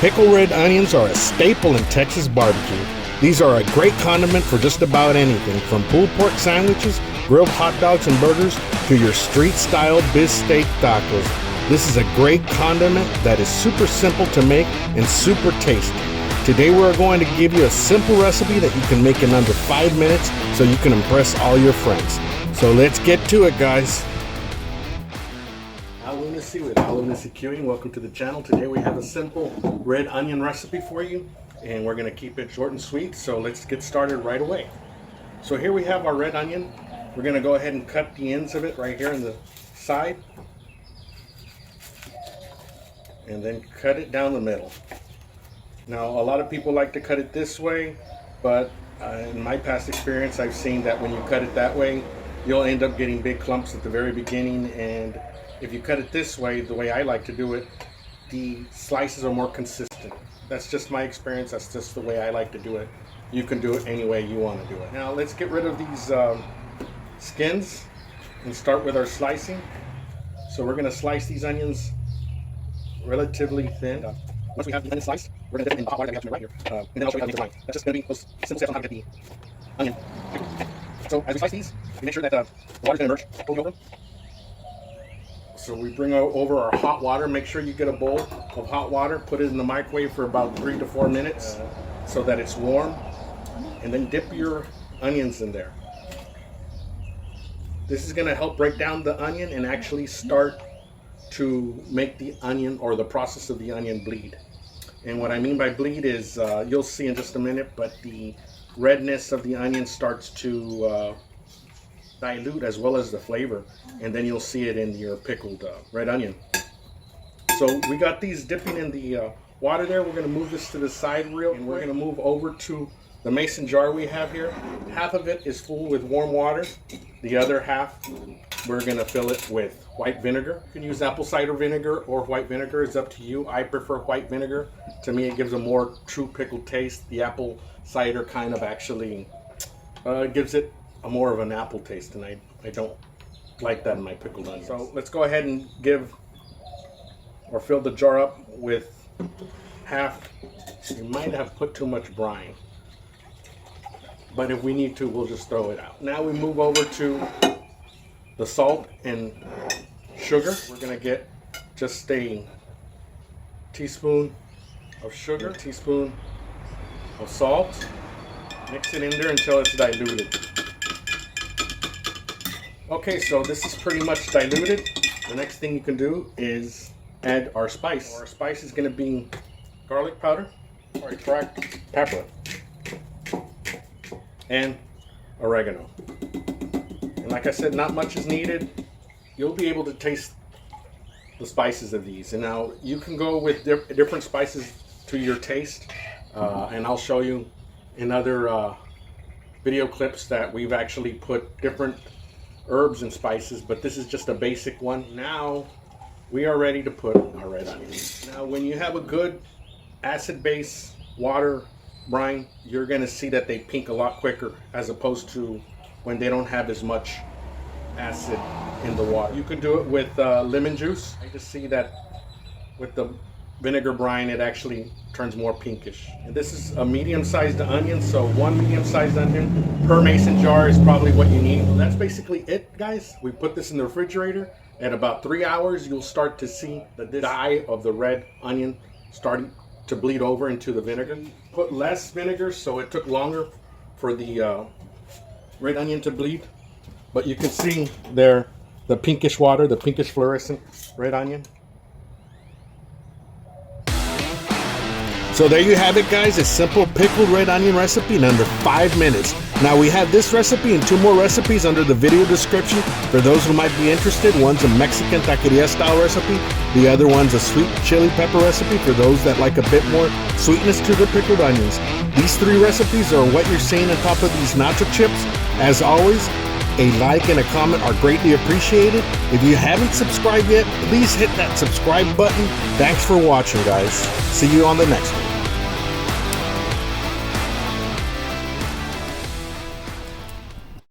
Pickled red onions are a staple in Texas barbecue. These are a great condiment for just about anything, from pulled pork sandwiches, grilled hot dogs and burgers, to your street-style biz-steak tacos. This is a great condiment that is super simple to make and super tasty. Today we're going to give you a simple recipe that you can make in under 5 minutes so you can impress all your friends. So let's get to it, guys. With Lunacy Queuing, welcome to the channel. Today we have a simple red onion recipe for you, and we're going to keep it short and sweet, so let's get started right away. So here we have our red onion. We're going to go ahead and cut the ends of it right here in the side, and then cut it down the middle. Now a lot of people like to cut it this way, but in my past experience I've seen that when you cut it that way you'll end up getting big clumps at the very beginning, and if you cut it this way, the way I like to do it, the slices are more consistent. That's just my experience. That's just the way I like to do it. You can do it any way you want to do it. Now let's get rid of these skins and start with our slicing. So we're going to slice these onions relatively thin. Once we have the onion sliced, we're going to dip it in hot water that we have right here. And then I'll show you how to do it. That's just going to be those simple steps on how to get the onion. So as we slice these, we make sure that the water's going to emerge fully over them. So we bring over our hot water. Make sure you get a bowl of hot water, put it in the microwave for about 3 to 4 minutes so that it's warm, and then dip your onions in there. This is going to help break down the onion and actually start to make the onion, or the process of the onion, bleed. And what I mean by bleed is, you'll see in just a minute, but the redness of the onion starts to dilute as well as the flavor, and then you'll see it in your pickled red onion. So we got these dipping in the water there. We're going to move this to the side real quick, and we're going to move over to the mason jar we have here. Half of it is full with warm water. The other half we're going to fill it with white vinegar. You can use apple cider vinegar or white vinegar. It's up to you. I prefer white vinegar. To me it gives a more true pickled taste. The apple cider kind of actually gives it a more of an apple taste, and I don't like that in my pickled onions. So let's go ahead and fill the jar up with half. You might have put too much brine, but if we need to, we'll just throw it out. Now we move over to the salt and sugar. We're gonna get just a teaspoon of sugar, a teaspoon of salt. Mix it in there until it's diluted. Okay, so this is pretty much diluted. The next thing you can do is add our spice. Our spice is going to be garlic powder, or cracked pepper, and oregano. And like I said, not much is needed. You'll be able to taste the spices of these. And now you can go with different spices to your taste. And I'll show you in other video clips that we've actually put different herbs and spices, but this is just a basic one. Now we are ready to put our red onions. Now when you have a good acid base water brine, you're going to see that they pink a lot quicker as opposed to when they don't have as much acid in the water. You can do it with lemon juice. I just see that with the vinegar brine it actually turns more pinkish. And this is a medium-sized onion, so 1 medium-sized onion per mason jar is probably what you need. So that's basically it, guys. We put this in the refrigerator. At about 3 hours you'll start to see the dye of the red onion starting to bleed over into the vinegar. Put less vinegar, so it took longer for the red onion to bleed, but you can see there the pinkish water, the pinkish fluorescent red onion. So there you have it, guys, a simple pickled red onion recipe in under 5 minutes. Now we have this recipe and 2 more recipes under the video description for those who might be interested. One's a Mexican taqueria style recipe. The other one's a sweet chili pepper recipe for those that like a bit more sweetness to the pickled onions. These 3 recipes are what you're seeing on top of these nacho chips. As always, a like and a comment are greatly appreciated. If you haven't subscribed yet, please hit that subscribe button. Thanks for watching, guys. See you on the next one.